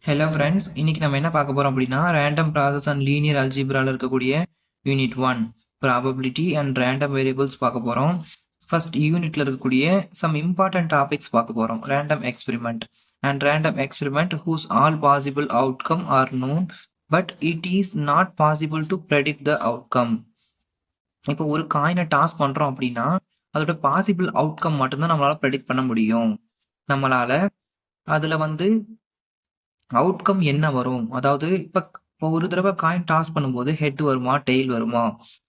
Hello friends, இன்னைக்கு நம்ம என்ன பார்க்க போறோம் அப்படின்னா ரேண்டம் ப்ராசஸ் அண்ட் லீனியர் அல்ஜிப்ரால இருக்கக்கூடிய unit 1 probability and random variables பார்க்க போறோம். ஃபர்ஸ்ட் யூனிட்ல இருக்கக்கூடிய சம் இம்பார்ட்டன்ட் டாபிக்ஸ் பார்க்க போறோம். Random experiment and random experiment whose all possible outcome are known but it is not possible to predict the outcome. இப்போ ஒரு காயினை டாஸ் பண்றோம் அப்படின்னா அதோட பாசிபிள் அவுட்கம் மட்டும்தான் நம்மளால ப்ரெடிக்ட் பண்ண முடியும். நம்மளால அதுல அவுட்கம் என்ன வரும், அதாவது இப்ப ஒரு தடவை காயின் டாஸ் பண்ணும்போது ஹெட் வருமா டெய்ல் வருமா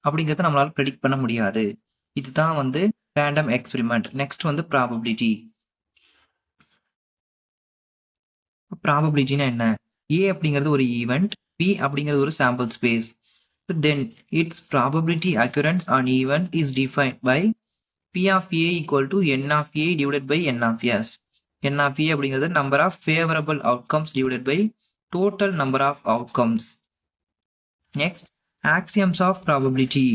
அப்படிங்கறத நம்மளால ப்ரெடிக்ட் பண்ண முடியாது. இதுதான் ரேண்டம் எக்ஸ்பெரிமெண்ட். Next probability. ப்ராபபிலிட்டினா என்ன? ஏ அப்படிங்கிறது ஒரு ஈவெண்ட், பி அப்படிங்கிறது ஒரு sample space. Then its probability occurrence an event is defined by P of A equal to N of A divided by N of S. N of A அப்படிங்கிறது number of favorable outcomes divided by total number of outcomes. Next, axioms of probability.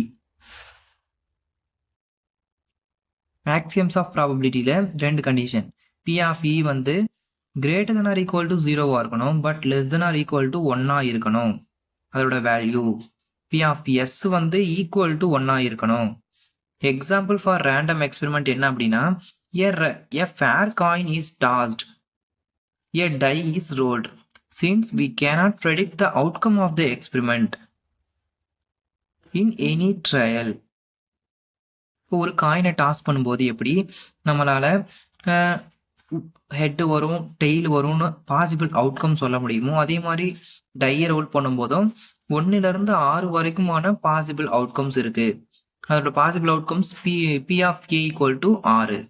Axioms of probability ல ரெண்டு condition. P of E greater than or equal to 0 இருக்கணும், but less than or equal to 1 இருக்கணும் அதோட value. P of S equal to 1 இருக்கணும். Example for random experiment என்ன அப்படின்னா, a fair coin is tossed, a die is rolled. Since we cannot predict the outcome of the experiment in any trial. ஒரு காயினை toss பண்ணும்போது எப்படி நம்மளால head வரும் tail வரும்னு பாசிபிள் அவுட்கம் சொல்ல முடியுமோ, அதே மாதிரி டைய ரோல் பண்ணும்போதும் 1 to 6 வரைக்குமான பாசிபிள் அவுட்கம்ஸ் இருக்கு. அதோட possible outcomes P of A equal to 6.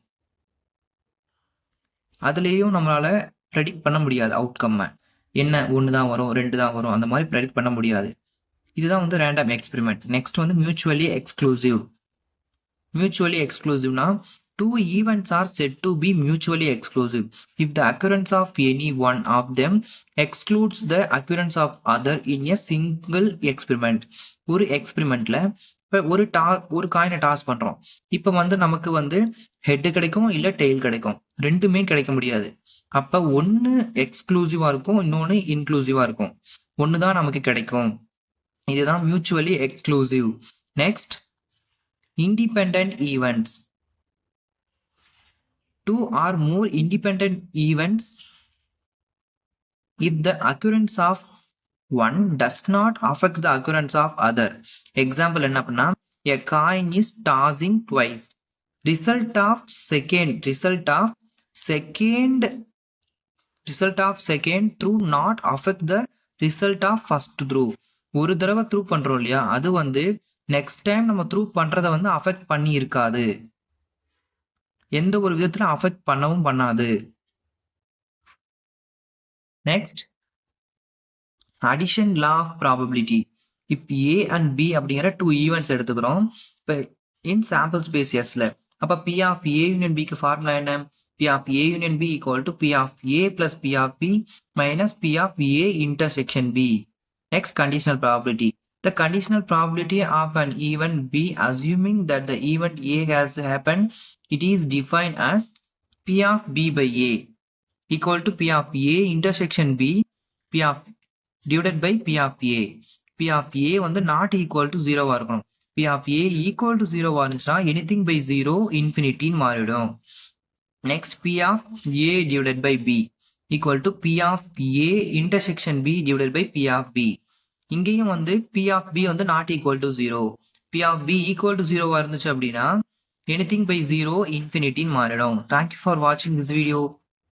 அதுலேயும் நம்மளால ப்ரெடிக்ட் பண்ண முடியாது அவுட்கம். என்ன 1 தான் வரும் 2 தான் வரும் அந்த மாதிரி ப்ரெடிக்ட் பண்ண முடியாது. இதுதான் random experiment. Next mutually exclusive. Mutually எக்ஸ்க்ளூசிவ்னா two events are said to be mutually exclusive if the occurrence of any one of them excludes the occurrence of other in a single experiment. ஒரு எக்ஸ்பெரிமெண்ட்ல ஒரு காயினை toss பண்றோம். இப்ப நமக்கு head கிடைக்கும் இல்ல tail கிடைக்கும், ரெண்டுமே கிடைக்க முடியாது. அப்ப ஒன்னு எக்ஸ்க்ளூசிவா இருக்கும், இன்னொன்னு இன்க்ளூசிவா இருக்கும். ஒண்ணுதான் நமக்கு கிடைக்கும். இதுதான் mutually exclusive. Next, independent events. Two or more independent events if the occurrence of one does not affect the occurrence of other. Example என்ன பண்ணா, a coin is tossing twice. Result of second through not affect the result of first through. ஒரு தடவை through பண்றோம் இல்லையா, அது next time நம்ம throw பண்றத affect பண்ணி இருக்காது, எந்த ஒரு விதத்துல அஃபெக்ட் பண்ணவும் பண்ணாது. Next, addition law of probability. இப்ப ஏ அண்ட் பி அப்படிங்கிற 2 ஈவெண்ட்ஸ் எடுத்துக்கிறோம் இப்ப இன் சாம்பிள் ஸ்பேஸ் எஸ்ல. அப்ப பி ஆஃப் ஏ யூனியன் பிக்கு ஃபார்முலா என்ன? P of A union B equal to P of A plus P of B minus P of A intersection B. Next, conditional probability. The conditional probability of an event B assuming that the event A has happened, it is defined as P of B by A equal to P of A intersection B P of divided by P of A. P of A not equal to 0 இருக்கணும். P of A equal to 0 இருந்துச்சுனா anything by 0 infinity மாறிடும். Next, P of A divided by B equal to P of A intersection B divided by P of B. இங்கேயும் P of B not equal to 0. P of B equal to 0 இருந்துச்சு அப்படின்னா anything by 0 infinity மாறிடும். Thank you for watching this video.